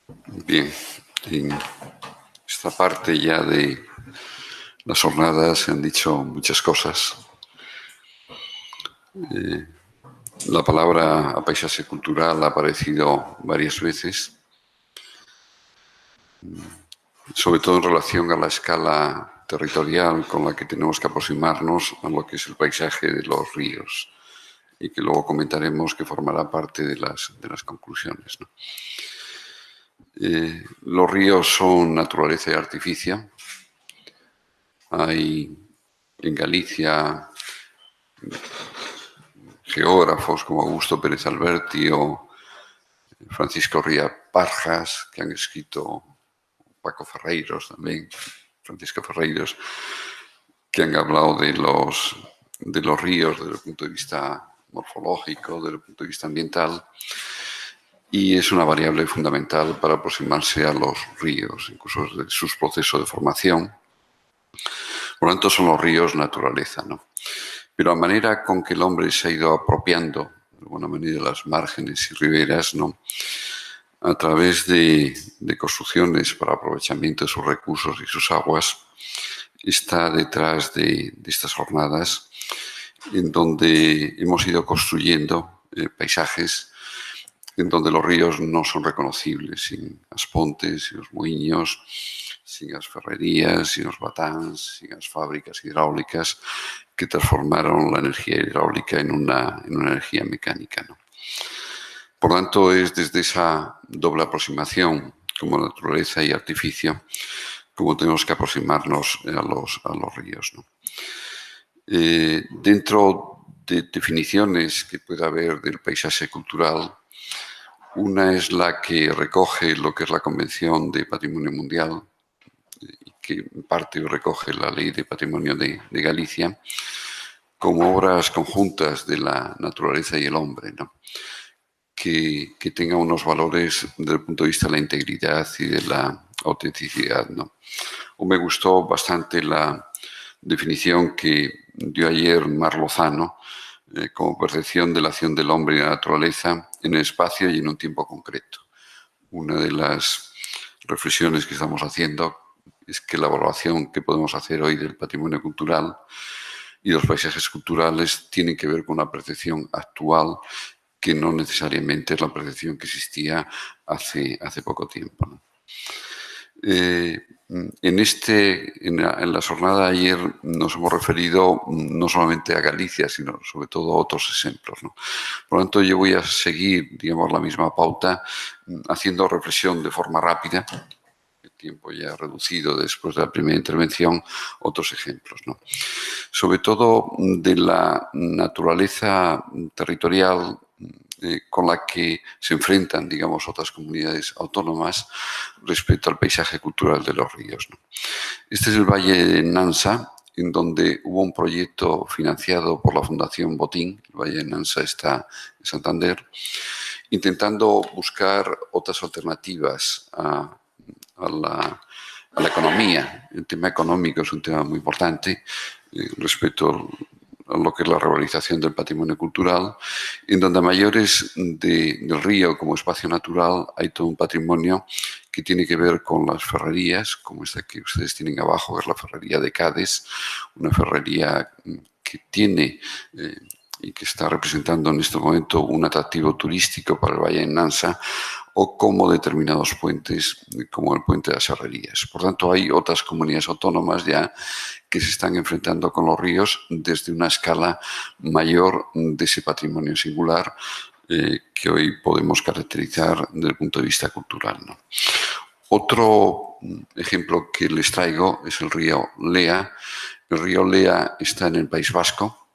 Bien, en esta parte ya de las jornadas se han dicho muchas cosas. La palabra paisaje cultural ha aparecido varias veces, sobre todo en relación a la escala territorial con la que tenemos que aproximarnos a lo que es el paisaje de los ríos y que luego comentaremos que formará parte de las conclusiones, ¿no? Los ríos son naturaleza y artificio. Hay en Galicia geógrafos como Augusto Pérez Alberti o Francisco Ría Parjas, que han escrito, Paco Ferreiros también, Francisco Ferreiros, que han hablado de los ríos desde el punto de vista morfológico, desde el punto de vista ambiental, y es una variable fundamental para aproximarse a los ríos, incluso de sus procesos de formación. Por lo tanto, son los ríos naturaleza, ¿no? Pero la manera con que el hombre se ha ido apropiando, de alguna manera, las márgenes y riberas, ¿no?, a través de construcciones para aprovechamiento de sus recursos y sus aguas, está detrás de estas jornadas en donde hemos ido construyendo paisajes en donde los ríos no son reconocibles, sin as pontes, sin os muiños, sin as ferrerías, sin os batáns, sin as fábricas hidráulicas que transformaron la energía hidráulica en una energía mecánica, ¿no? Por tanto, es desde esa doble aproximación como naturaleza y artificio como tenemos que aproximarnos a los ríos, ¿no? Dentro de definiciones que pueda haber del paisaje cultural, una es la que recoge lo que es la Convención de Patrimonio Mundial y que en parte recoge la Ley de Patrimonio de Galicia como obras conjuntas de la naturaleza y el hombre, ¿no?, que tenga unos valores desde el punto de vista de la integridad y de la autenticidad, ¿no? O me gustó bastante la definición que dio ayer Mar Lozano como percepción de la acción del hombre y la naturaleza en el espacio y en un tiempo concreto. Una de las reflexiones que estamos haciendo es que la evaluación que podemos hacer hoy del patrimonio cultural y los paisajes culturales tienen que ver con una percepción actual que no necesariamente es la percepción que existía hace poco tiempo, ¿no? En la jornada de ayer nos hemos referido no solamente a Galicia, sino sobre todo a otros ejemplos, ¿no? Por lo tanto, yo voy a seguir, digamos, la misma pauta, haciendo reflexión de forma rápida, el tiempo ya reducido después de la primera intervención, otros ejemplos, ¿no?, sobre todo de la naturaleza territorial con la que se enfrentan, digamos, otras comunidades autónomas respecto al paisaje cultural de los ríos, ¿no? Este es el Valle de Nansa, en donde hubo un proyecto financiado por la Fundación Botín. El Valle de Nansa está en Santander, intentando buscar otras alternativas a la economía. El tema económico es un tema muy importante respecto a lo que es la revalorización del patrimonio cultural, en donde a mayores del río como espacio natural hay todo un patrimonio que tiene que ver con las ferrerías, como esta que ustedes tienen abajo, que es la ferrería de Cádiz, una ferrería que tiene y que está representando en este momento un atractivo turístico para el Valle de Nansa, o como determinados puentes, como el puente de las Herrerías. Por tanto, hay otras comunidades autónomas ya que se están enfrentando con los ríos desde una escala mayor de ese patrimonio singular que hoy podemos caracterizar desde el punto de vista cultural, ¿no? Otro ejemplo que les traigo es el río Lea. El río Lea está en el País Vasco.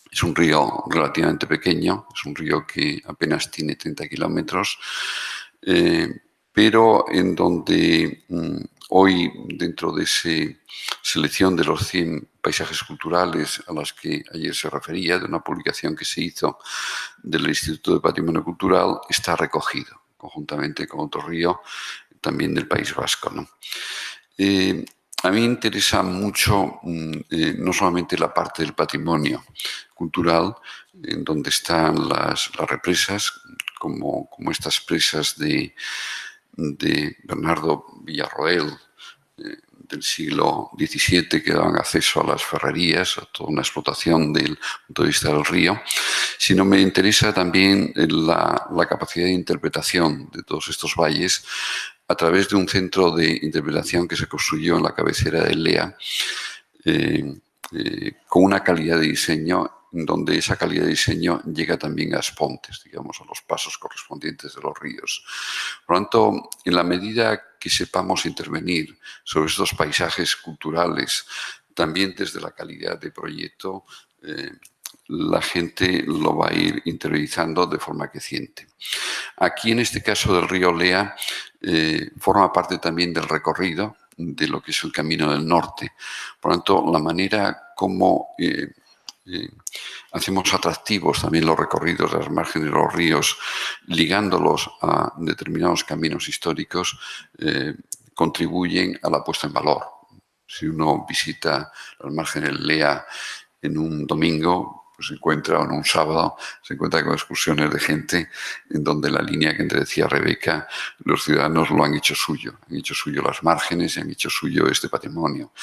Es un río relativamente pequeño, es un río que apenas tiene 30 kilómetros, pero en donde hoy, dentro de esa selección de los 100 paisajes culturales a los que ayer se refería, de una publicación que se hizo del Instituto de Patrimonio Cultural, está recogido, conjuntamente con otro río también del País Vasco, ¿no? A mí me interesa mucho no solamente la parte del patrimonio cultural, en donde están las represas, como estas presas de de Bernardo Villarroel, del siglo XVII, que daban acceso a las ferrerías, a toda una explotación del punto de vista del río, sino me interesa también la capacidad de interpretación de todos estos valles a través de un centro de interpretación que se construyó en la cabecera del Lea, con una calidad de diseño donde esa calidad de diseño llega también a Aspontes, digamos, a los pasos correspondientes de los ríos. Por lo tanto, en la medida que sepamos intervenir sobre estos paisajes culturales, también desde la calidad de proyecto, la gente lo va a ir interiorizando de forma creciente. Aquí, en este caso del río Lea, forma parte también del recorrido de lo que es el Camino del Norte. Por lo tanto, la manera como hacemos atractivos también los recorridos de las márgenes de los ríos, ligándolos a determinados caminos históricos, contribuyen a la puesta en valor. Si uno visita las márgenes del Lea en un domingo, pues se encuentra, o en un sábado, se encuentra con excursiones de gente en donde la línea que te decía Rebeca, los ciudadanos lo han hecho suyo las márgenes y han hecho suyo este patrimonio.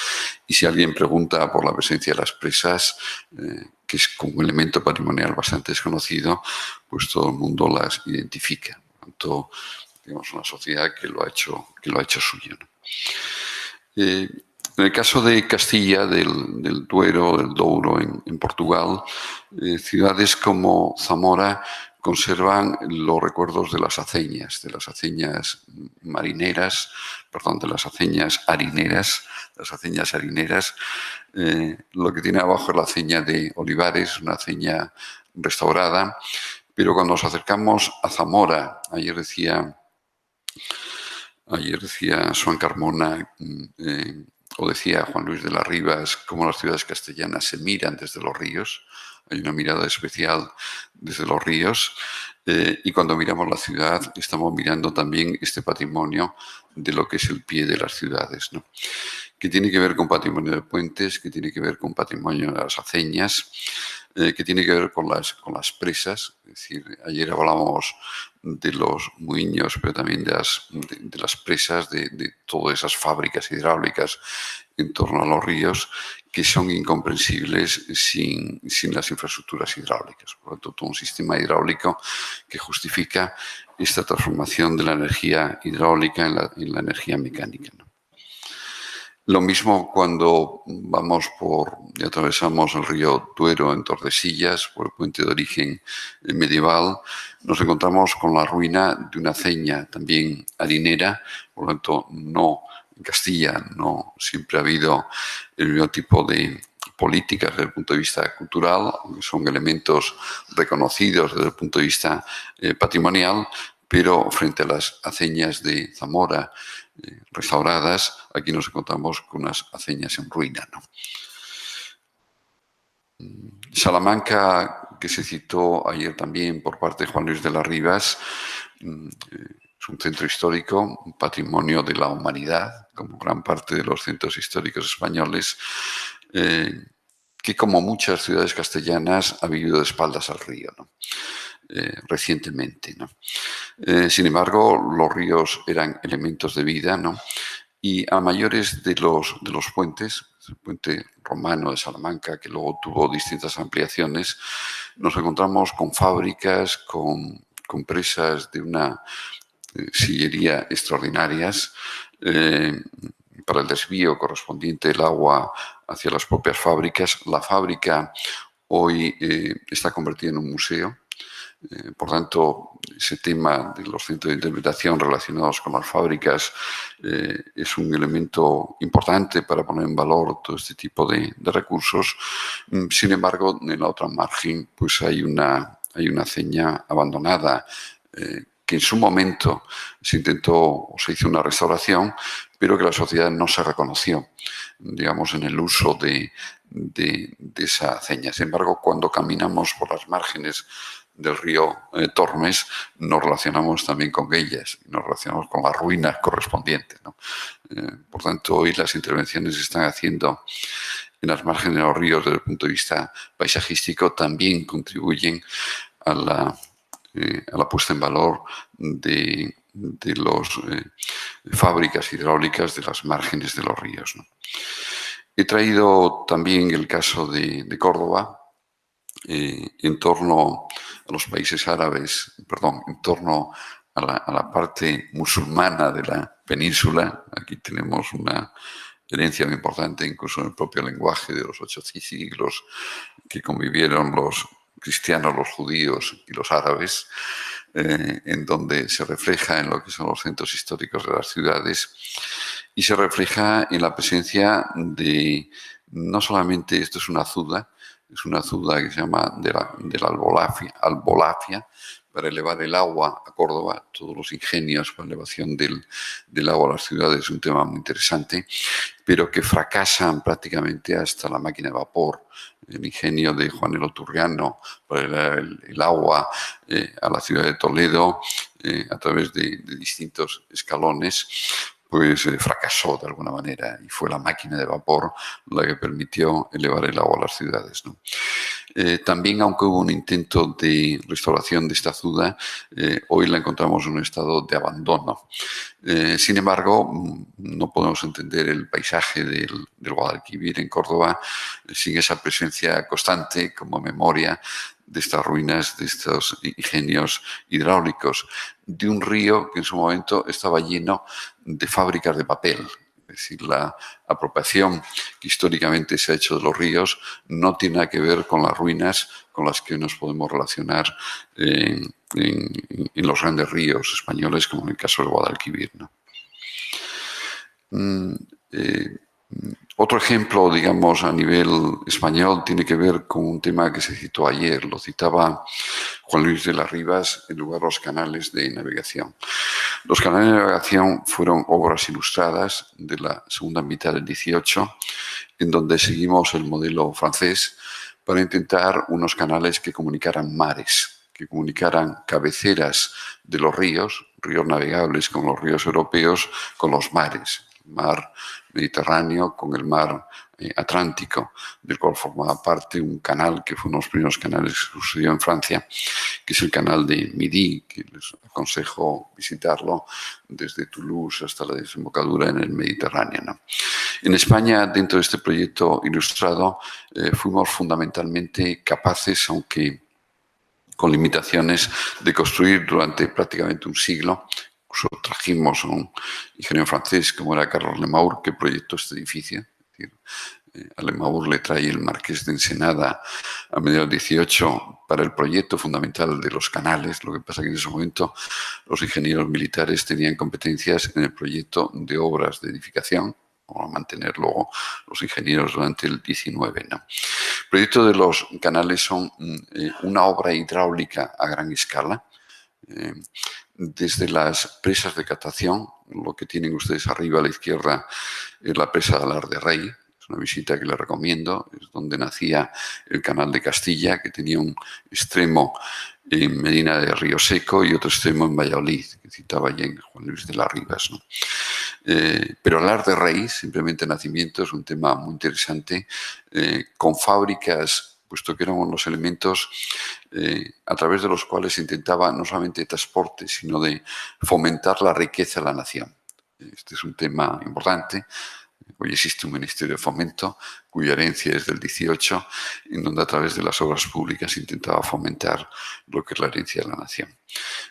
Y si alguien pregunta por la presencia de las presas, que es como un elemento patrimonial bastante desconocido, pues todo el mundo las identifica. Por tanto, digamos, una sociedad que lo ha hecho suyo, ¿no? En el caso de Castilla, del Duero, del Douro en Portugal, ciudades como Zamora conservan los recuerdos de las aceñas marineras, perdón, de las aceñas harineras. Lo que tiene abajo es la aceña de Olivares, una aceña restaurada, pero cuando nos acercamos a Zamora, ayer decía Joan Carmona, o decía Juan Luis de las Rivas, cómo las ciudades castellanas se miran desde los ríos. Hay una mirada especial desde los ríos. Y cuando miramos la ciudad, estamos mirando también este patrimonio de lo que es el pie de las ciudades, ¿no? Que tiene que ver con patrimonio de puentes, que tiene que ver con patrimonio de las aceñas, que tiene que ver con las presas. Es decir, ayer hablábamos de los muiños, pero también de las presas, de todas esas fábricas hidráulicas en torno a los ríos, que son incomprensibles sin las infraestructuras hidráulicas. Por lo tanto, todo un sistema hidráulico que justifica esta transformación de la energía hidráulica en la energía mecánica, ¿no? Lo mismo cuando vamos y atravesamos el río Duero en Tordesillas, por el puente de origen medieval, nos encontramos con la ruina de una aceña también harinera. Por lo tanto, en Castilla no siempre ha habido el mismo tipo de políticas desde el punto de vista cultural, aunque son elementos reconocidos desde el punto de vista patrimonial, pero frente a las aceñas de Zamora restauradas, aquí nos encontramos con unas aceñas en ruina, ¿no? Salamanca, que se citó ayer también por parte de Juan Luis de las Rivas, es un centro histórico, un patrimonio de la humanidad, como gran parte de los centros históricos españoles, que como muchas ciudades castellanas ha vivido de espaldas al río, ¿no? Recientemente, ¿no? Sin embargo, los ríos eran elementos de vida, ¿no? Y a mayores de los puentes, el puente romano de Salamanca, que luego tuvo distintas ampliaciones, nos encontramos con fábricas, con presas de una sillería extraordinarias, para el desvío correspondiente del agua hacia las propias fábricas. La fábrica hoy está convertida en un museo. Por tanto, ese tema de los centros de interpretación relacionados con las fábricas es un elemento importante para poner en valor todo este tipo de recursos. Sin embargo, en la otra margen, pues hay una aceña abandonada, que en su momento se intentó o se hizo una restauración, pero que la sociedad no se reconoció, digamos, en el uso de esa aceña. Sin embargo, cuando caminamos por las márgenes del río Tormes, nos relacionamos también con ellas, nos relacionamos con las ruinas correspondientes, ¿no? Por tanto, hoy las intervenciones que se están haciendo en las márgenes de los ríos desde el punto de vista paisajístico también contribuyen a la puesta en valor de las fábricas hidráulicas de las márgenes de los ríos, ¿no? He traído también el caso de Córdoba, en torno a los países árabes, perdón, en torno a la parte musulmana de la península. Aquí tenemos una herencia muy importante, incluso en el propio lenguaje de los 8 siglos que convivieron los cristianos, los judíos y los árabes, en donde se refleja en lo que son los centros históricos de las ciudades y se refleja en la presencia de, no solamente esto es una zuda que se llama de la albolafia, para elevar el agua a Córdoba, todos los ingenios para la elevación del agua a las ciudades es un tema muy interesante, pero que fracasan prácticamente hasta la máquina de vapor. El ingenio de Juanelo Turriano para elevar el agua a la ciudad de Toledo a través de distintos escalones, pues fracasó de alguna manera y fue la máquina de vapor la que permitió elevar el agua a las ciudades, ¿no? También, aunque hubo un intento de restauración de esta zuda, hoy la encontramos en un estado de abandono. Sin embargo, no podemos entender el paisaje del Guadalquivir en Córdoba sin esa presencia constante como memoria de estas ruinas, de estos ingenios hidráulicos, de un río que en su momento estaba lleno de fábricas de papel. Es decir, la apropiación que históricamente se ha hecho de los ríos no tiene nada que ver con las ruinas con las que nos podemos relacionar en los grandes ríos españoles, como en el caso del Guadalquivir, ¿no? Otro ejemplo, digamos, a nivel español tiene que ver con un tema que se citó ayer, lo citaba Juan Luis de las Rivas, en lugar de los canales de navegación. Los canales de navegación fueron obras ilustradas de la segunda mitad del XVIII, en donde seguimos el modelo francés para intentar unos canales que comunicaran mares, que comunicaran cabeceras de los ríos navegables con los ríos europeos, con los mares, el mar Mediterráneo con el mar Atlántico, del cual formaba parte un canal que fue uno de los primeros canales que se construyó en Francia, que es el canal de Midi, que les aconsejo visitarlo desde Toulouse hasta la desembocadura en el Mediterráneo, ¿no? En España, dentro de este proyecto ilustrado, fuimos fundamentalmente capaces, aunque con limitaciones, de construir durante prácticamente un siglo. Incluso trajimos a un ingeniero francés como era Carlos Lemaur, que proyectó este edificio. Es decir, a Lemaur le trae el Marqués de Ensenada a mediados del 18 para el proyecto fundamental de los canales. Lo que pasa es que en ese momento los ingenieros militares tenían competencias en el proyecto de obras de edificación, o a mantener luego los ingenieros durante el 19, ¿no? El proyecto de los canales son una obra hidráulica a gran escala, desde las presas de captación, lo que tienen ustedes arriba a la izquierda es la presa de Alar de Rey, es una visita que les recomiendo, es donde nacía el canal de Castilla, que tenía un extremo en Medina de Río Seco y otro extremo en Valladolid, que citaba ya en Juan Luis de las Rivas, ¿no? Pero Alar de Rey, simplemente nacimiento, es un tema muy interesante, con fábricas, puesto que eran unos elementos a través de los cuales se intentaba no solamente transporte, sino de fomentar la riqueza de la nación. Este es un tema importante. Hoy existe un Ministerio de Fomento, cuya herencia es del 18, en donde a través de las obras públicas se intentaba fomentar lo que es la herencia de la nación.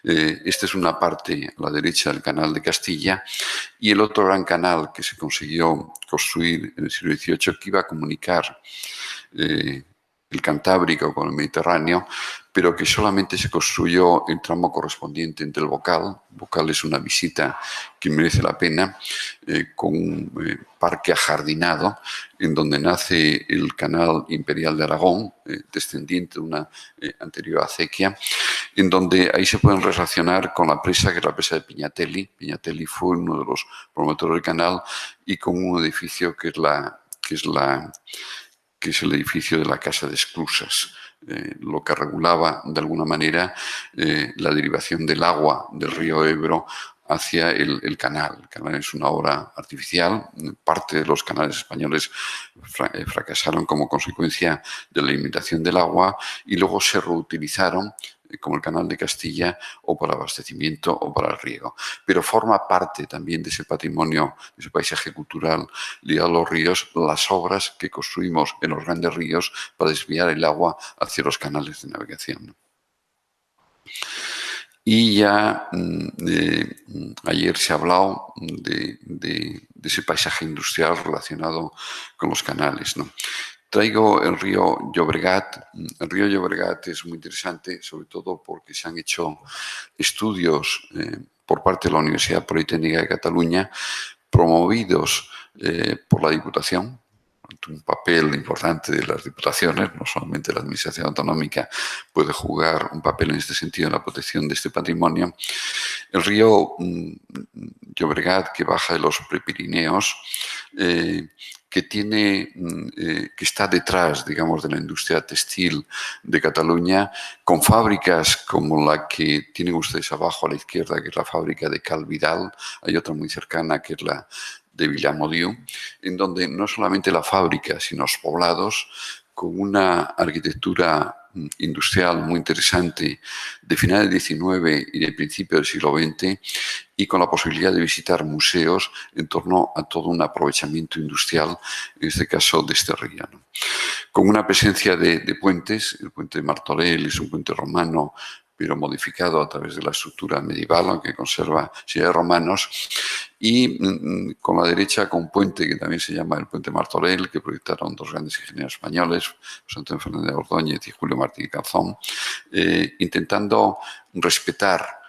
Esta es una parte a la derecha del Canal de Castilla, y el otro gran canal que se consiguió construir en el siglo XVIII, que iba a comunicar el Cantábrico con el Mediterráneo, pero que solamente se construyó el tramo correspondiente entre el Bocal. Bocal es una visita que merece la pena, con un parque ajardinado en donde nace el Canal Imperial de Aragón, descendiente de una anterior acequia, en donde ahí se pueden relacionar con la presa, que es la presa de Pignatelli. Pignatelli fue uno de los promotores del canal, y con un edificio que es el edificio de la Casa de Esclusas, lo que regulaba de alguna manera la derivación del agua del río Ebro hacia el canal. El canal es una obra artificial. Parte de los canales españoles fracasaron como consecuencia de la limitación del agua, y luego se reutilizaron como el Canal de Castilla, o para abastecimiento o para el riego. Pero forma parte también de ese patrimonio, de ese paisaje cultural ligado a los ríos, las obras que construimos en los grandes ríos para desviar el agua hacia los canales de navegación, ¿no? Y ya ayer se ha hablado de ese paisaje industrial relacionado con los canales, ¿no? Traigo el río Llobregat. El río Llobregat es muy interesante, sobre todo porque se han hecho estudios por parte de la Universidad Politécnica de Cataluña, promovidos por la Diputación. Un papel importante de las diputaciones, no solamente la administración autonómica puede jugar un papel en este sentido en la protección de este patrimonio. El río Llobregat, que baja de los Prepirineos, que está detrás, digamos, de la industria textil de Cataluña, con fábricas como la que tienen ustedes abajo a la izquierda, que es la fábrica de Cal Vidal. Hay otra muy cercana, que es la de Villamodiu, en donde no solamente la fábrica, sino los poblados, con una arquitectura industrial muy interesante de finales del XIX y de principio del siglo XX, y con la posibilidad de visitar museos en torno a todo un aprovechamiento industrial, en este caso de este río, ¿no? Con una presencia de puentes. El puente de Martorell es un puente romano, pero modificado a través de la estructura medieval, aunque conserva sillas romanos, y con la derecha con un puente que también se llama el puente Martorell, que proyectaron dos grandes ingenieros españoles, José Antonio Fernández de Ordóñez y Julio Martín Calzón, intentando respetar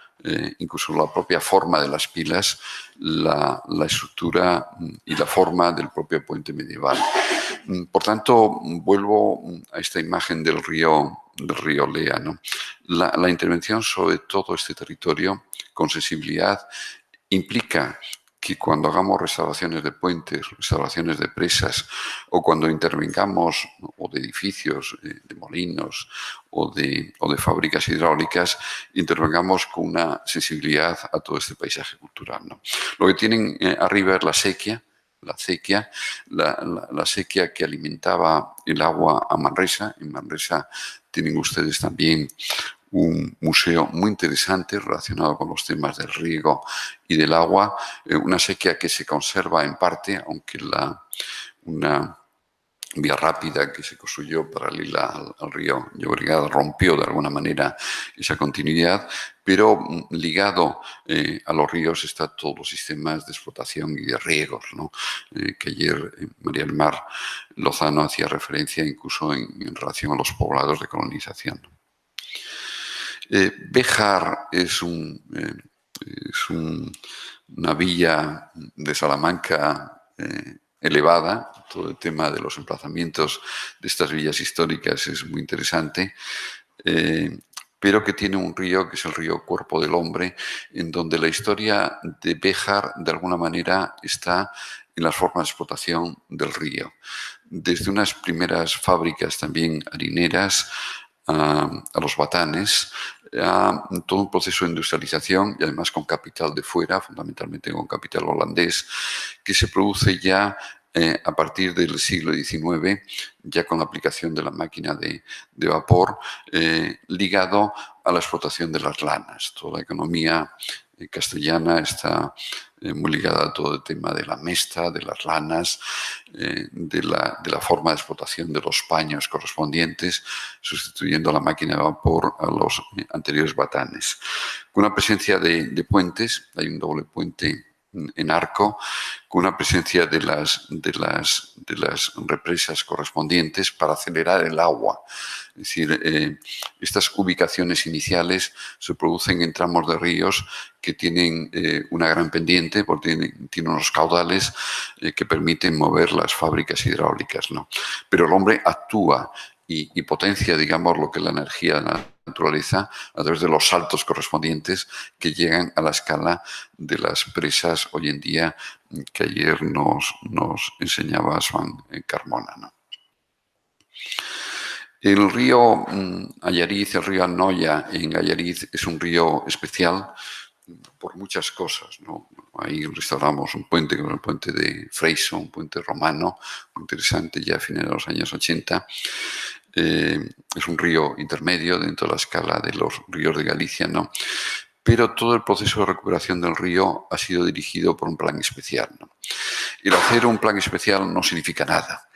incluso la propia forma de las pilas, la estructura y la forma del propio puente medieval. Por tanto, vuelvo a esta imagen del río Lea, ¿no? La intervención sobre todo este territorio con sensibilidad implica que cuando hagamos restauraciones de puentes, restauraciones de presas, o cuando intervengamos o de edificios, de molinos o de fábricas hidráulicas, intervengamos con una sensibilidad a todo este paisaje cultural, ¿no? Lo que tienen arriba es la sequía, la sequía que alimentaba el agua a Manresa. En Manresa tienen ustedes también un museo muy interesante relacionado con los temas del riego y del agua, una sequía que se conserva en parte, aunque una vía rápida que se construyó paralela al río Llobregat rompió de alguna manera esa continuidad, pero ligado a los ríos están todos los sistemas de explotación y de riegos, ¿no? Que ayer María del Mar Lozano hacía referencia incluso en relación a los poblados de colonización. Béjar es una villa de Salamanca elevada. Todo el tema de los emplazamientos de estas villas históricas es muy interesante, pero que tiene un río que es el río Cuerpo del Hombre, en donde la historia de Béjar de alguna manera está en las formas de explotación del río. Desde unas primeras fábricas también harineras a los batanes, todo un proceso de industrialización y además con capital de fuera, fundamentalmente con capital holandés, que se produce ya a partir del siglo XIX, ya con la aplicación de la máquina de vapor, ligado a la explotación de las lanas. Toda la economía castellana está muy ligada a todo el tema de la mesta, de las lanas, de la forma de explotación de los paños correspondientes, sustituyendo a la máquina de vapor a los anteriores batanes. Con una presencia de puentes, hay un doble puente en arco, con una presencia de las represas correspondientes para acelerar el agua. Es decir, estas ubicaciones iniciales se producen en tramos de ríos que tienen una gran pendiente, porque tienen unos caudales que permiten mover las fábricas hidráulicas, ¿no? Pero el hombre actúa y potencia, digamos, lo que es la energía de la naturaleza a través de los saltos correspondientes que llegan a la escala de las presas hoy en día que ayer nos enseñaba Joan Carmona, ¿no? El río Allariz, el río Anoia en Allariz, es un río especial por muchas cosas, ¿no? Ahí restauramos un puente, como el puente de Freiso, un puente romano, muy interesante, ya a finales de los años 80. es un río intermedio dentro de la escala de los ríos de Galicia, ¿no? Pero todo el proceso de recuperación del río ha sido dirigido por un plan especial, ¿no? Y el hacer un plan especial no significa nada.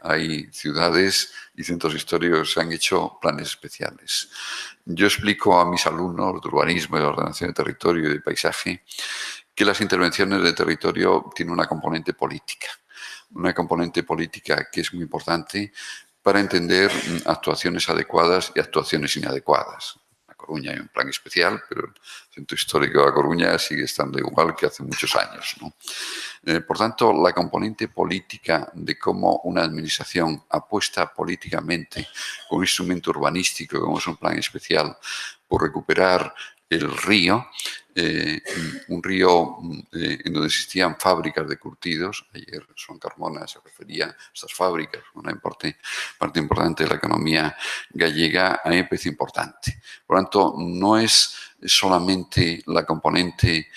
Hay ciudades y centros históricos que han hecho planes especiales. Yo explico a mis alumnos de urbanismo, de ordenación de territorio y de paisaje que las intervenciones de territorio tienen una componente política que es muy importante para entender actuaciones adecuadas y actuaciones inadecuadas. En La Coruña hay un plan especial, pero el centro histórico de La Coruña sigue estando igual que hace muchos años, ¿no? Por tanto, la componente política de cómo una administración apuesta políticamente con un instrumento urbanístico, como es un plan especial, por recuperar el río, un río en donde existían fábricas de curtidos. Ayer Joan Carmona se refería a estas fábricas, una parte importante de la economía gallega, a mí me parece importante. Por lo tanto, no es solamente la componente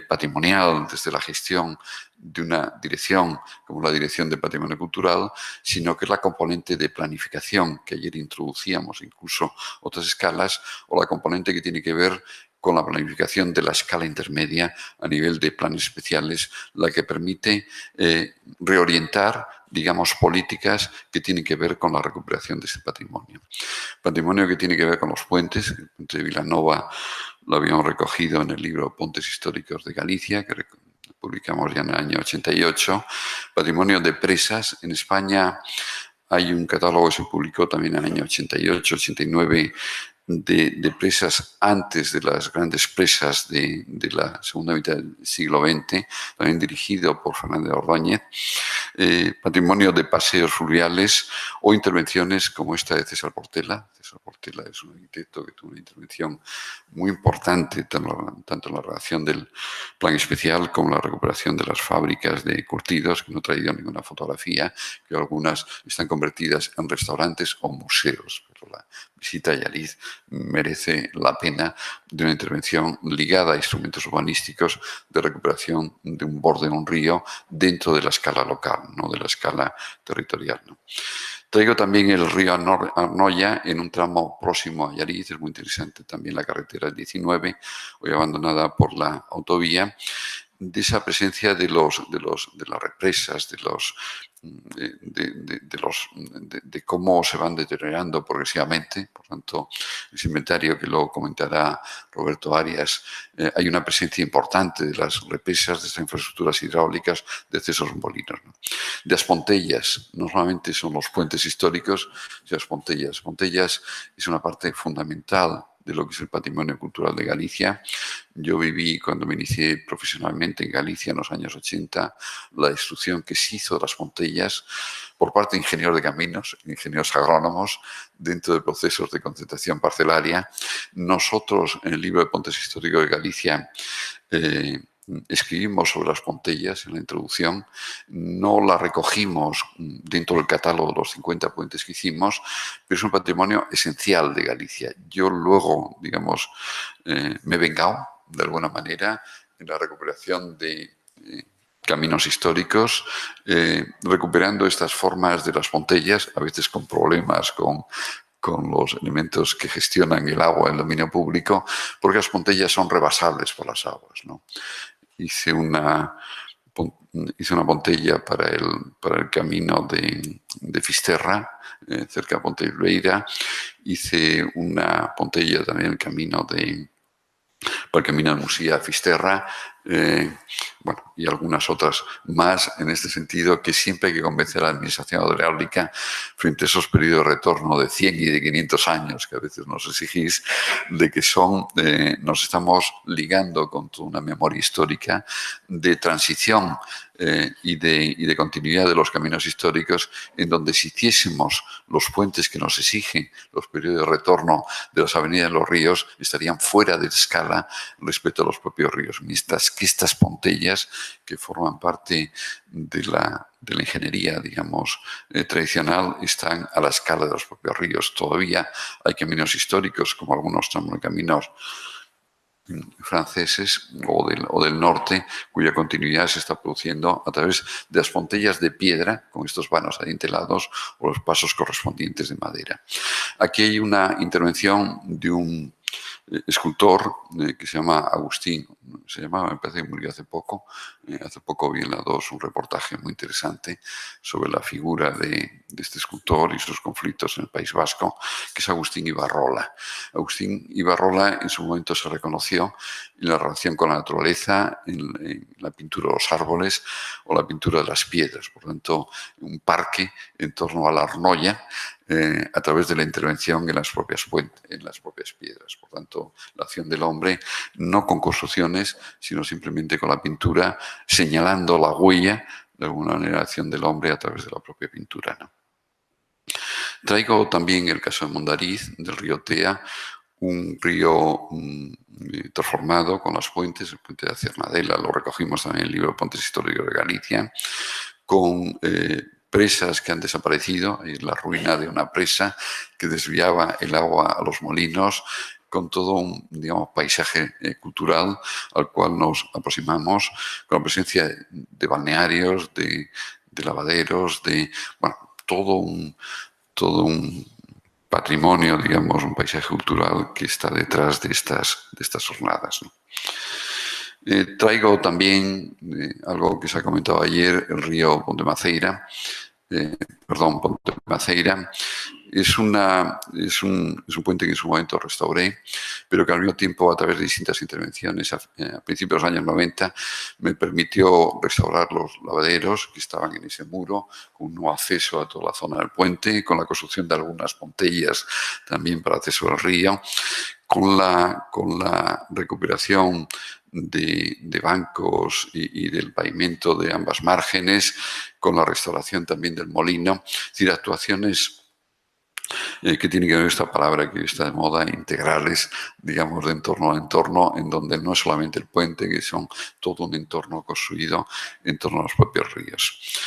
patrimonial desde la gestión de una dirección como la Dirección de Patrimonio Cultural, sino que es la componente de planificación que ayer introducíamos, incluso otras escalas, o la componente que tiene que ver con la planificación de la escala intermedia a nivel de planes especiales, la que permite reorientar, digamos, políticas que tienen que ver con la recuperación de ese patrimonio. Patrimonio que tiene que ver con los puentes. El puente de Vilanova lo habíamos recogido en el libro Puentes Históricos de Galicia, que publicamos ya en el año 88. Patrimonio de presas. En España hay un catálogo que se publicó también en el año 88, 89, de presas antes de las grandes presas de la segunda mitad del siglo XX, también dirigido por Fernández Ordóñez. Patrimonio de paseos fluviales o intervenciones como esta de César Portela. César Portela es un arquitecto que tuvo una intervención muy importante tanto en la redacción del plan especial como en la recuperación de las fábricas de curtidos, que no he traído ninguna fotografía, que algunas están convertidas en restaurantes o museos. Pero la visita a Allariz merece la pena de una intervención ligada a instrumentos urbanísticos de recuperación de un borde de un río dentro de la escala local, no de la escala territorial, ¿no? Traigo también el río Arnoia en un tramo próximo a Allariz. Es muy interesante también la carretera 19, hoy abandonada por la autovía, de esa presencia de las represas, de cómo se van deteriorando progresivamente. Por tanto, ese inventario que luego comentará Roberto Arias, hay una presencia importante de las represas, de estas infraestructuras hidráulicas, de esos molinos, ¿no? De las pontellas, no solamente son los puentes históricos, sino las pontellas. Las pontellas es una parte fundamental de lo que es el patrimonio cultural de Galicia. Yo viví, cuando me inicié profesionalmente en Galicia en los años 80, la destrucción que se hizo de las pontellas por parte de ingenieros de caminos, ingenieros agrónomos, dentro de procesos de concentración parcelaria. Nosotros, en el libro de Puentes Históricos de Galicia, escribimos sobre las pontellas en la introducción, no la recogimos dentro del catálogo de los 50 puentes que hicimos, pero es un patrimonio esencial de Galicia. Yo luego, digamos, me he vengado de alguna manera en la recuperación de caminos históricos, recuperando estas formas de las pontellas, a veces con problemas con los elementos que gestionan el agua en el dominio público, porque las pontellas son rebasables por las aguas, ¿no? Hice una pontella para el camino de Fisterra, cerca de Pontevedra. Hice una pontella también el camino para el camino de Musía a Fisterra, bueno, y algunas otras más en este sentido, que siempre hay que convencer a la administración hidráulica frente a esos periodos de retorno de 100 y de 500 años que a veces nos exigís, de que nos estamos ligando con toda una memoria histórica de transición y de continuidad de los caminos históricos, en donde si hiciésemos los puentes que nos exigen los periodos de retorno de las avenidas de los ríos, estarían fuera de escala respecto a los propios ríos. Mientras que estas pontellas, que forman parte de la ingeniería, digamos, tradicional, están a la escala de los propios ríos. Todavía hay caminos históricos, como algunos tramos de caminos franceses o del norte, cuya continuidad se está produciendo a través de las pontellas de piedra, con estos vanos adintelados, o los pasos correspondientes de madera. Aquí hay una intervención de un escultor que se llama Agustín, me parece que murió hace poco vi en la 2 un reportaje muy interesante sobre la figura de este escultor y sus conflictos en el País Vasco, que es Agustín Ibarrola. Agustín Ibarrola en su momento se reconoció en la relación con la naturaleza, en la pintura de los árboles o la pintura de las piedras, por lo tanto, un parque en torno a la Arnoya, a través de la intervención en las propias piedras. Por tanto, la acción del hombre no con construcciones, sino simplemente con la pintura, señalando la huella, de alguna manera, la acción del hombre a través de la propia pintura, ¿no? Traigo también el caso de Mondariz, del río Tea, un río transformado con las fuentes, el puente de Cernadela, lo recogimos también en el libro Puentes Históricos de Galicia, con presas que han desaparecido, y la ruina de una presa que desviaba el agua a los molinos, con todo un, digamos, paisaje cultural al cual nos aproximamos, con la presencia de balnearios, de lavaderos, todo un patrimonio, digamos, un paisaje cultural que está detrás de estas jornadas, ¿no? Traigo también algo que se ha comentado ayer, el río Pontemaceira. Pontemaceira es un puente que en su momento restauré, pero que al mismo tiempo, a través de distintas intervenciones a principios de los años 90, me permitió restaurar los lavaderos que estaban en ese muro, con un nuevo acceso a toda la zona del puente, con la construcción de algunas pontellas también para acceso al río, con la recuperación de bancos y del pavimento de ambas márgenes, con la restauración también del molino, es decir, actuaciones que tienen que ver esta palabra que está de moda, integrales, digamos, de entorno a entorno, en donde no es solamente el puente, que son todo un entorno construido en torno a los propios ríos.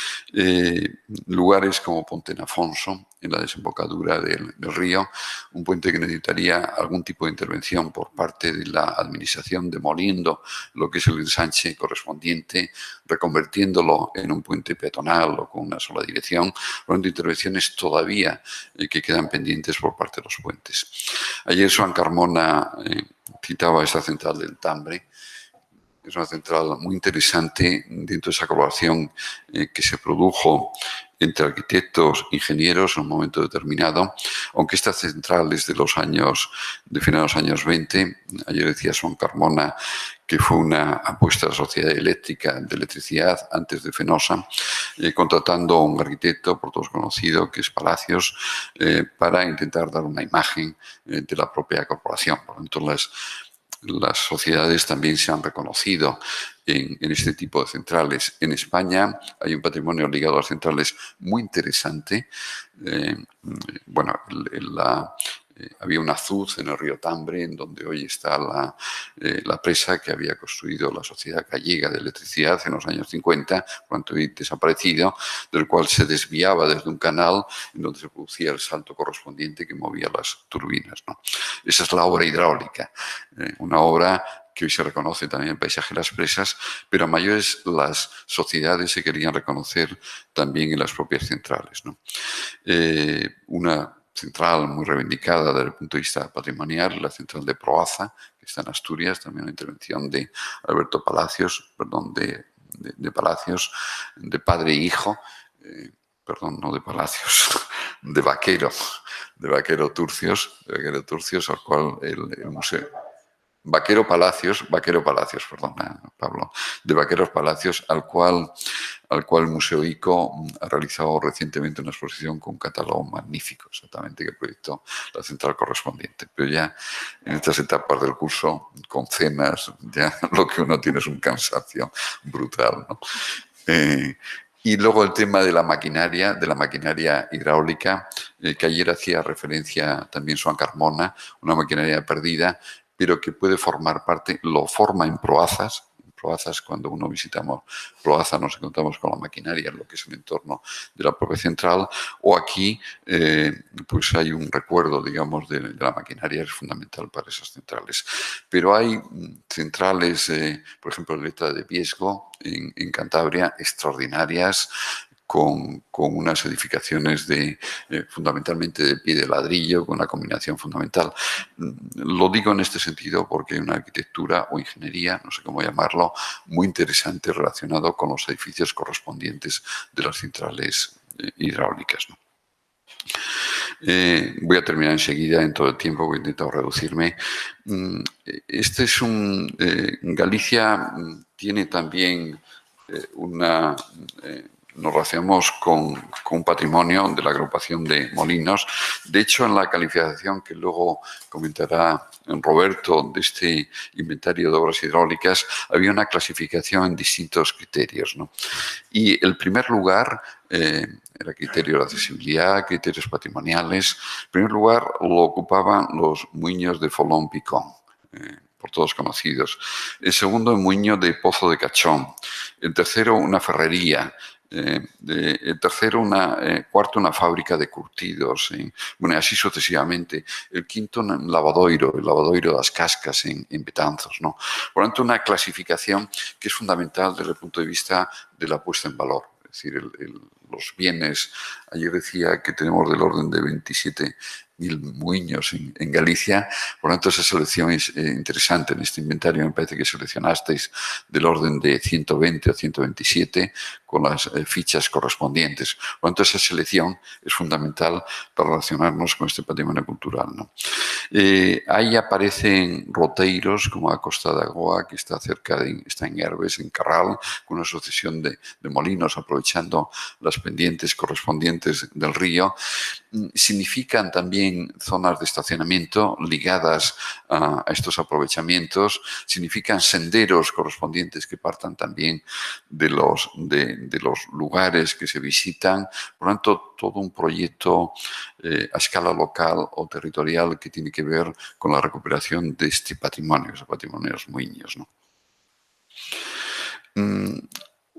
Lugares como Pontenafonso, en la desembocadura del río, un puente que necesitaría algún tipo de intervención por parte de la administración, demoliendo lo que es el ensanche correspondiente, reconvirtiéndolo en un puente peatonal o con una sola dirección, hablando de intervenciones todavía que quedan pendientes por parte de los puentes. Ayer Joan Carmona citaba esta central del Tambre. Es una central muy interesante dentro de esa colaboración que se produjo entre arquitectos, ingenieros en un momento determinado, aunque esta central es de finales de los años 20. Ayer decía Joan Carmona que fue una apuesta de la Sociedad Eléctrica de Electricidad antes de Fenosa, contratando a un arquitecto por todos conocido, que es Palacios, para intentar dar una imagen de la propia corporación. Por lo tanto, las sociedades también se han reconocido en este tipo de centrales. En España hay un patrimonio ligado a las centrales muy interesante. Había un azud en el río Tambre, en donde hoy está la presa que había construido la Sociedad Gallega de Electricidad en los años 50, cuando había desaparecido, del cual se desviaba desde un canal en donde se producía el salto correspondiente que movía las turbinas, ¿no? Esa es la obra hidráulica, una obra que hoy se reconoce también en el paisaje de las presas, pero a mayores las sociedades se querían reconocer también en las propias centrales, ¿no? Una central muy reivindicada desde el punto de vista patrimonial, la central de Proaza, que está en Asturias, también una intervención de Alberto Palacios, de Palacios, de padre e hijo, no de Palacios, de Vaquero Turcios, al cual el museo... Vaquero Palacios, perdona, Pablo, de Vaqueros Palacios, al cual el Museo ICO ha realizado recientemente una exposición con un catálogo magnífico, exactamente, que proyectó la central correspondiente. Pero ya en estas etapas del curso, con cenas, ya lo que uno tiene es un cansancio brutal, ¿no? Y luego el tema de la maquinaria hidráulica, que ayer hacía referencia también Joan Carmona, una maquinaria perdida, pero que puede formar parte, lo forma en Proazas Proazas. Cuando uno visitamos Proaza nos encontramos con la maquinaria, lo que es el entorno de la propia central, o aquí pues hay un recuerdo, digamos, de la maquinaria, es fundamental para esas centrales. Pero hay centrales, por ejemplo, Leta de Viesgo, en Cantabria, extraordinarias, con unas edificaciones fundamentalmente de pie de ladrillo, con una combinación fundamental. Lo digo en este sentido porque hay una arquitectura o ingeniería, no sé cómo llamarlo, muy interesante relacionado con los edificios correspondientes de las centrales hidráulicas, ¿no? Voy a terminar enseguida, en todo el tiempo voy a intentar reducirme. Este es Galicia tiene también nos relacionamos con un patrimonio de la agrupación de molinos. De hecho, en la calificación que luego comentará Roberto de este inventario de obras hidráulicas, había una clasificación en distintos criterios, ¿no? Y el primer lugar era criterio de accesibilidad, criterios patrimoniales. En primer lugar lo ocupaban los muiños de Folón Picón, por todos conocidos. El segundo, el muiño de Pozo de Cachón. El tercero, una ferrería. El tercero, cuarto, una fábrica de curtidos. Bueno, así sucesivamente. El quinto, un lavadoiro, el lavadoiro de las Cascas en Betanzos, ¿no? Por lo tanto, una clasificación que es fundamental desde el punto de vista de la puesta en valor. Es decir, los bienes, ayer decía que tenemos del orden de 27.000 muiños en Galicia, por lo tanto esa selección es interesante. En este inventario me parece que seleccionasteis del orden de 120 o 127 con las fichas correspondientes. Por lo tanto esa selección es fundamental para relacionarnos con este patrimonio cultural, ¿no? Ahí aparecen roteiros como a Costa da Goa, que está está en Herbes, en Carral, con una sucesión de molinos aprovechando las pendientes correspondientes del río. Significan también zonas de estacionamiento ligadas a estos aprovechamientos, significan senderos correspondientes que partan también de los lugares que se visitan. Por lo tanto, todo un proyecto a escala local o territorial que tiene que ver con la recuperación de este patrimonio, esos patrimonios muiños, ¿no?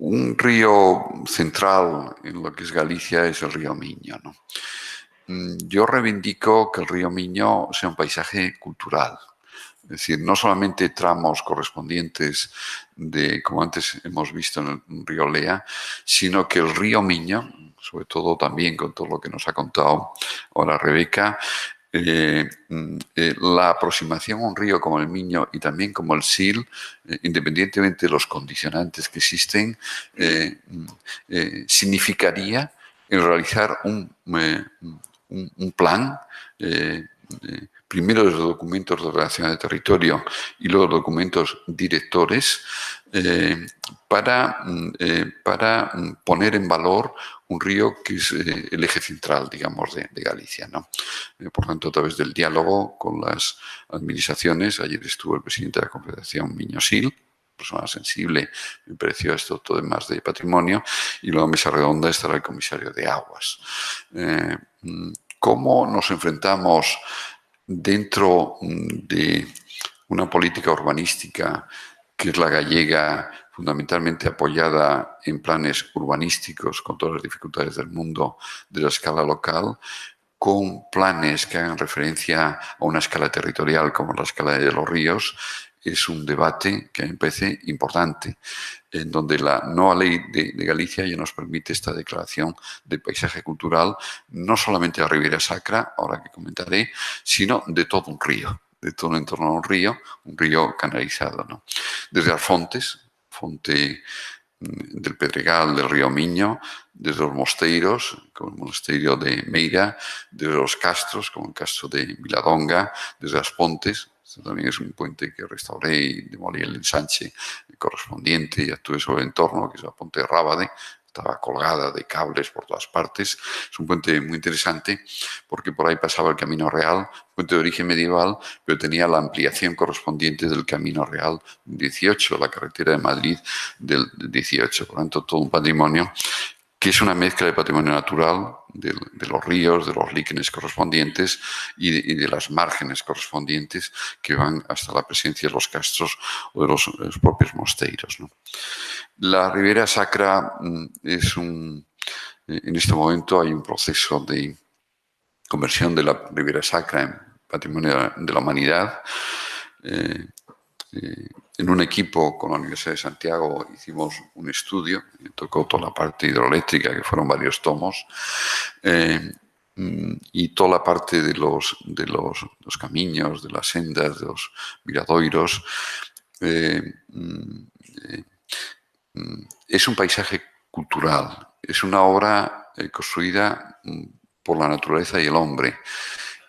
Un río central en lo que es Galicia es el río Miño, ¿no? Yo reivindico que el río Miño sea un paisaje cultural. Es decir, no solamente tramos correspondientes como antes hemos visto en el río Lea, sino que el río Miño, sobre todo también con todo lo que nos ha contado ahora Rebeca, la aproximación a un río como el Miño y también como el Sil, independientemente de los condicionantes que existen, significaría el realizar un plan, primero los documentos de ordenación de territorio y luego documentos directores para poner en valor un río que es el eje central, digamos, de Galicia, ¿no? Por tanto, a través del diálogo con las administraciones, ayer estuvo el presidente de la Confederación Miño-Sil, persona sensible, me pareció esto todo más de patrimonio, y luego en mesa redonda estará el comisario de Aguas. ¿Cómo nos enfrentamos dentro de una política urbanística que es la gallega, fundamentalmente apoyada en planes urbanísticos con todas las dificultades del mundo de la escala local, con planes que hagan referencia a una escala territorial como la escala de los ríos? Es un debate que a mí me parece importante, en donde la nueva ley de Galicia ya nos permite esta declaración de paisaje cultural, no solamente de la Ribeira Sacra, ahora que comentaré, sino de todo un río, de todo el entorno de un río canalizado, ¿no? Desde las fonte del Pedregal, del río Miño, desde los mosteiros, como el monasterio de Meira, desde los castros, como el castro de Viladonga, desde las pontes. Este también es un puente que restauré y demolí el ensanche correspondiente y actué sobre el entorno, que es la Ponte de Rábade. Estaba colgada de cables por todas partes. Es un puente muy interesante porque por ahí pasaba el Camino Real, puente de origen medieval, pero tenía la ampliación correspondiente del Camino Real 18, la carretera de Madrid del 18. Por lo tanto, todo un patrimonio que es una mezcla de patrimonio natural, de los ríos, de los líquenes correspondientes y de las márgenes correspondientes que van hasta la presencia de los castros o de los propios mosteiros, ¿no? La Ribera Sacra en este momento hay un proceso de conversión de la Ribera Sacra en patrimonio de la humanidad. En un equipo con la Universidad de Santiago hicimos un estudio, tocó toda la parte hidroeléctrica, que fueron varios tomos, y toda la parte de los camiños, de las sendas, de los miradoiros. Es un paisaje cultural, es una obra construida por la naturaleza y el hombre,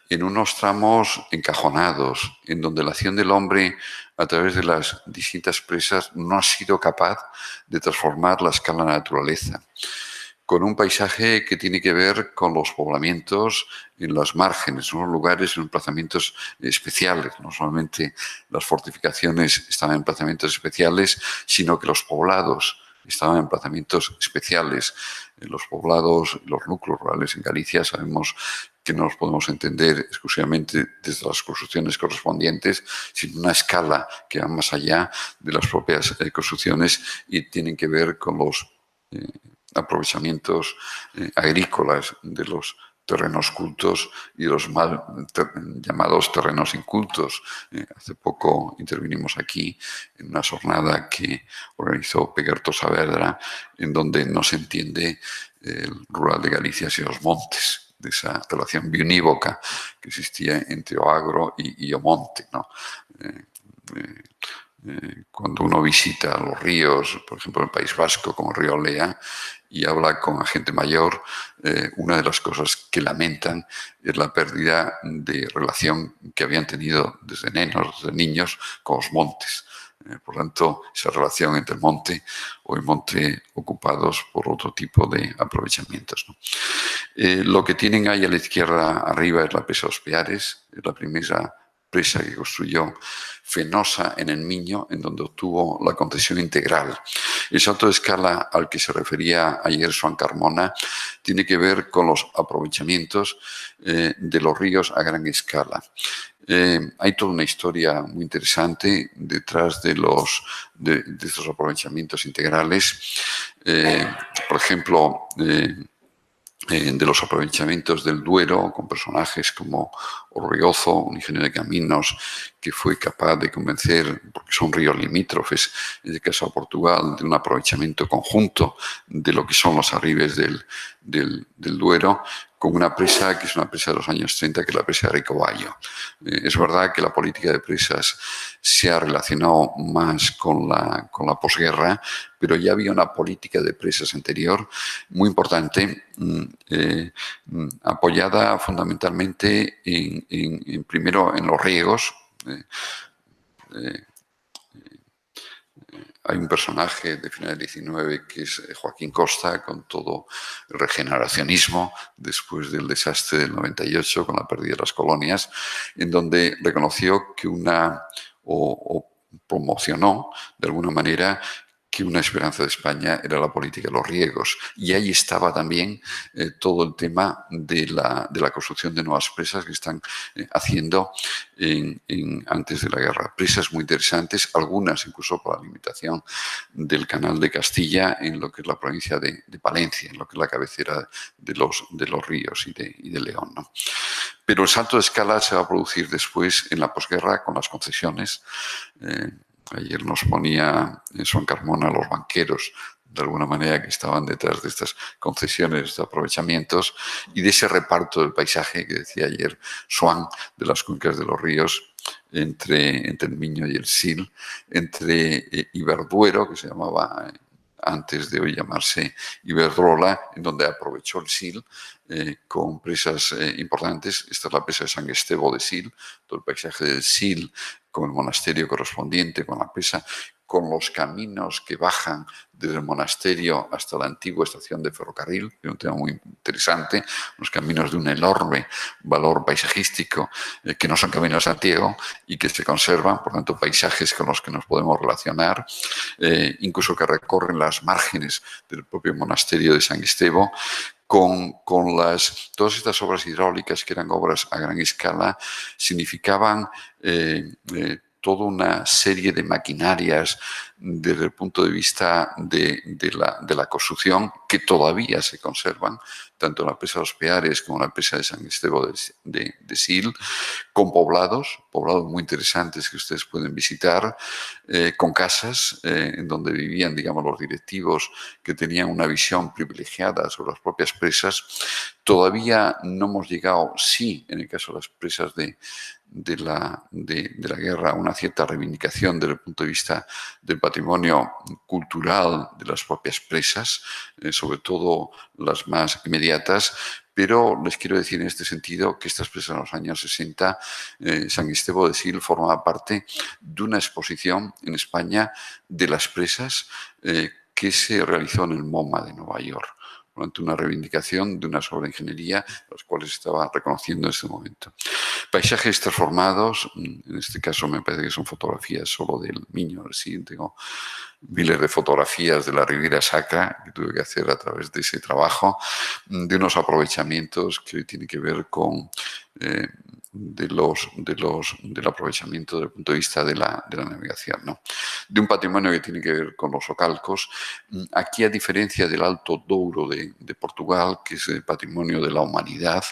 en unos tramos encajonados, en donde la acción del hombre a través de las distintas presas no ha sido capaz de transformar la escala de la naturaleza, con un paisaje que tiene que ver con los poblamientos en las márgenes, unos lugares en emplazamientos especiales. No solamente las fortificaciones estaban en emplazamientos especiales, sino que los poblados estaban en emplazamientos especiales. En los poblados, los núcleos rurales en Galicia, sabemos que no los podemos entender exclusivamente desde las construcciones correspondientes, sino una escala que va más allá de las propias construcciones y tienen que ver con los aprovechamientos agrícolas de los terrenos cultos y los mal llamados terrenos incultos. Hace poco intervinimos aquí en una jornada que organizó Peguerto Saavedra, en donde no se entiende el rural de Galicia sin los montes, de esa relación bionívoca que existía entre o agro y o monte, ¿no? Cuando uno visita los ríos, por ejemplo, en el País Vasco, como el río Lea, y habla con la gente mayor, una de las cosas que lamentan es la pérdida de relación que habían tenido desde niños con los montes. Por tanto, esa relación entre el monte o el monte ocupados por otro tipo de aprovechamientos, ¿no? Lo que tienen ahí a la izquierda arriba es la presa Os Peares, es la primera presa que construyó Fenosa en el Miño, en donde obtuvo la concesión integral. El salto de escala al que se refería ayer Joan Carmona tiene que ver con los aprovechamientos de los ríos a gran escala. Hay toda una historia muy interesante detrás de estos aprovechamientos integrales. Por ejemplo, de los aprovechamientos del Duero, con personajes como Orriozo, un ingeniero de caminos que fue capaz de convencer, porque son ríos limítrofes, en el caso de Portugal, de un aprovechamiento conjunto de lo que son los arribes del Duero, con una presa que es una presa de los años 30, que es la presa de Ricoballo. Es verdad que la política de presas se ha relacionado más con la posguerra, pero ya había una política de presas anterior muy importante, apoyada fundamentalmente primero en los riegos. Hay un personaje de final del XIX que es Joaquín Costa, con todo el regeneracionismo después del desastre del 98 con la pérdida de las colonias, en donde reconoció que o promocionó de alguna manera que una esperanza de España era la política de los riegos. Y ahí estaba también todo el tema de la construcción de nuevas presas que están haciendo antes de la guerra. Presas muy interesantes, algunas incluso por la limitación del Canal de Castilla en lo que es la provincia de Palencia, en lo que es la cabecera de los ríos y de León, ¿no? Pero el salto de escala se va a producir después en la posguerra con las concesiones. Ayer nos ponía Joan Carmona los banqueros, de alguna manera, que estaban detrás de estas concesiones, de estos aprovechamientos y de ese reparto del paisaje que decía ayer Joan, de las cuencas de los ríos, entre el Miño y el Sil, entre Iberduero, que se llamaba antes de hoy llamarse Iberdrola, en donde aprovechó el Sil con presas importantes. Esta es la presa de San Estevo de Sil, todo el paisaje del Sil, con el monasterio correspondiente, con la presa, con los caminos que bajan desde el monasterio hasta la antigua estación de ferrocarril, que es un tema muy interesante, unos caminos de un enorme valor paisajístico, que no son caminos de Santiago y que se conservan, por tanto, paisajes con los que nos podemos relacionar, incluso que recorren las márgenes del propio monasterio de San Estevo, con todas estas obras hidráulicas, que eran obras a gran escala, significaban toda una serie de maquinarias desde el punto de vista de la construcción, que todavía se conservan, tanto en la presa de los Peares como en la presa de San Estevo de Sil, con poblados muy interesantes que ustedes pueden visitar, con casas en donde vivían, digamos, los directivos, que tenían una visión privilegiada sobre las propias presas. Todavía no hemos llegado, sí, en el caso de las presas de la guerra, a una cierta reivindicación desde el punto de vista del patrimonio cultural de las propias presas, sobre todo las más inmediatas, pero les quiero decir en este sentido que estas presas en los años 60, San Estevo de Sil formaba parte de una exposición en España de las presas que se realizó en el MoMA de Nueva York, durante una reivindicación de una sobreingeniería, las cuales estaba reconociendo en este momento. Paisajes transformados, en este caso me parece que son fotografías solo del Miño, sí, tengo miles de fotografías de la Riviera Sacra que tuve que hacer a través de ese trabajo, de unos aprovechamientos que tienen que ver con del aprovechamiento desde el punto de vista de la navegación, ¿no? De un patrimonio que tiene que ver con los socalcos. Aquí, a diferencia del Alto Douro de Portugal, que es el patrimonio de la humanidad,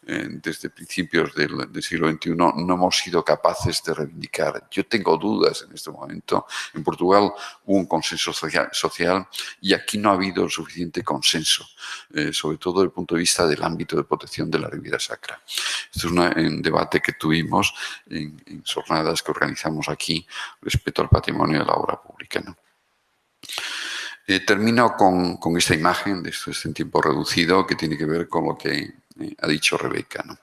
desde principios del siglo XXI, no hemos sido capaces de reivindicar. Yo tengo dudas en este momento. En Portugal hubo un consenso social y aquí no ha habido el suficiente consenso, sobre todo desde el punto de vista del ámbito de protección de la Riviera Sacra. Esto es un debate que tuvimos en jornadas que organizamos aquí respecto al patrimonio de la obra pública, ¿no? Termino con esta imagen, de esto es en tiempo reducido, que tiene que ver con lo que ha dicho Rebeca, ¿no?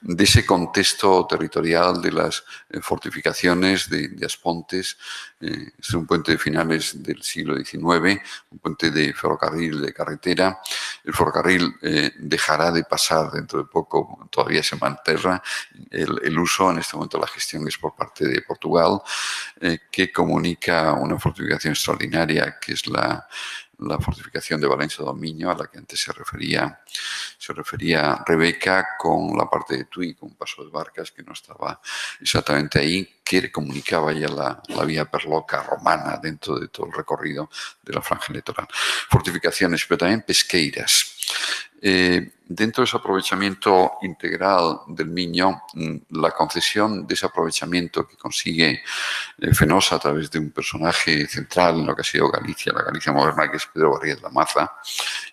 De ese contexto territorial de las fortificaciones de Aspontes. Es un puente de finales del siglo XIX, un puente de ferrocarril, de carretera. El ferrocarril dejará de pasar dentro de poco, todavía se mantiene el uso. En este momento la gestión es por parte de Portugal, que comunica una fortificación extraordinaria, que es la fortificación de Valencia do Miño, a la que antes se refería Rebeca, con la parte de Tui, con un paso de barcas que no estaba exactamente ahí, que comunicaba ya la vía perloca romana dentro de todo el recorrido de la franja litoral. Fortificaciones, pero también pesqueiras. Dentro de ese aprovechamiento integral del Miño, la concesión de ese aprovechamiento que consigue Fenosa a través de un personaje central en lo que ha sido Galicia, la Galicia moderna, que es Pedro Barrié de la Maza,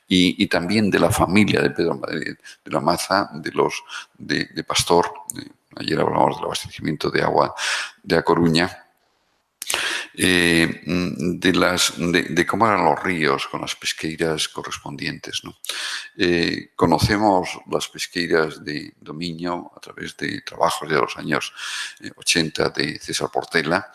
y también de la familia de Pedro Barrié de la Maza, de Pastor. Ayer hablamos del abastecimiento de agua de A Coruña. De cómo eran los ríos con las pesqueiras correspondientes, ¿no? Conocemos las pesqueiras de Miño a través de trabajos de los años 80 de César Portela,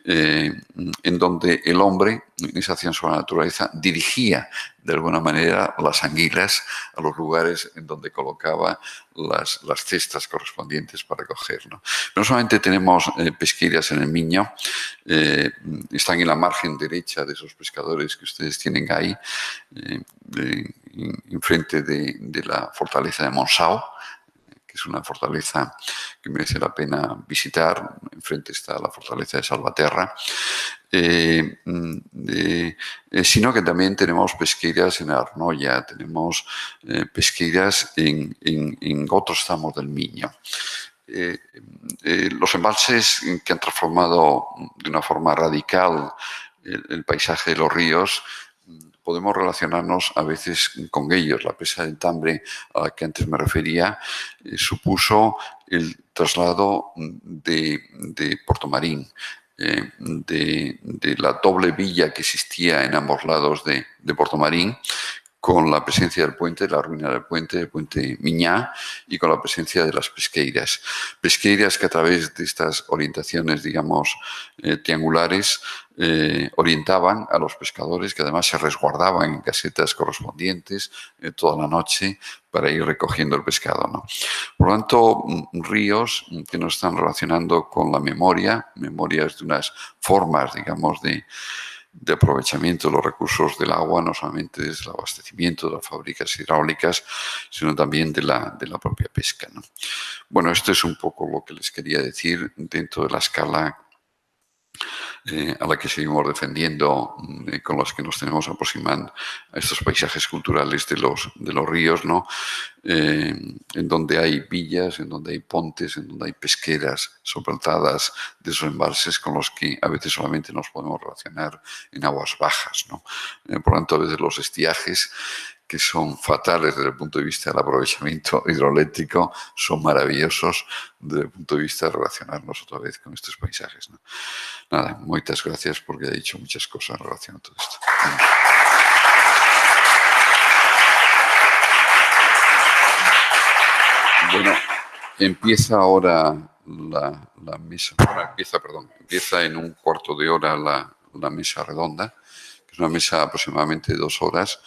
en donde el hombre, en esa acción sobre la naturaleza, dirigía de alguna manera las anguilas a los lugares en donde colocaba las cestas correspondientes para recoger, ¿no? Pero no solamente tenemos pesquerías en el Miño, están en la margen derecha de esos pescadores que ustedes tienen ahí, enfrente de la fortaleza de Monsao, que es una fortaleza que merece la pena visitar. Enfrente está la fortaleza de Salvaterra. Sino que también tenemos pesqueras en Arnoia, tenemos pesqueras en otros tramos del Miño. Los embalses que han transformado de una forma radical el paisaje de los ríos, podemos relacionarnos a veces con ellos. La presa del Tambre, a la que antes me refería, supuso el traslado de Portomarín, de la doble villa que existía en ambos lados de Portomarín, con la presencia del puente, la ruina del puente, el puente Miñá, y con la presencia de las pesqueiras. Pesqueiras que a través de estas orientaciones, digamos, triangulares, orientaban a los pescadores, que además se resguardaban en casetas correspondientes toda la noche para ir recogiendo el pescado, ¿no? Por lo tanto, ríos que nos están relacionando con la memoria, memorias de unas formas, digamos, de aprovechamiento de los recursos del agua, no solamente desde el abastecimiento de las fábricas hidráulicas, sino también de la propia pesca, ¿no? Bueno, esto es un poco lo que les quería decir dentro de la escala a la que seguimos defendiendo, con los que nos tenemos aproximando a estos paisajes culturales de los ríos, ¿no? En donde hay villas, en donde hay pontes, en donde hay pesqueras soportadas de esos embalses con los que a veces solamente nos podemos relacionar en aguas bajas, ¿no? Por lo tanto, a veces los estiajes, que son fatales desde el punto de vista del aprovechamiento hidroeléctrico, son maravillosos desde el punto de vista de relacionarnos otra vez con estos paisajes, ¿no? Nada, muchas gracias porque he dicho muchas cosas en relación a todo esto. Bueno, empieza ahora la mesa. Bueno, empieza en un cuarto de hora la mesa redonda, que es una mesa aproximadamente de 2 horas,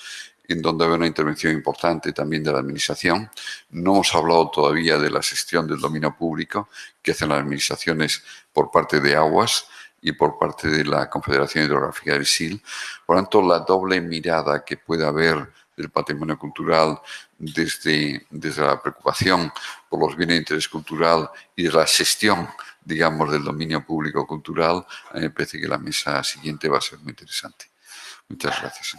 en donde habrá una intervención importante también de la Administración. No hemos hablado todavía de la gestión del dominio público que hacen las administraciones por parte de Aguas y por parte de la Confederación Hidrográfica del SIL. Por lo tanto, la doble mirada que puede haber del patrimonio cultural desde la preocupación por los bienes de interés cultural y de la gestión, digamos, del dominio público cultural, a mí me parece que la mesa siguiente va a ser muy interesante. Muchas gracias.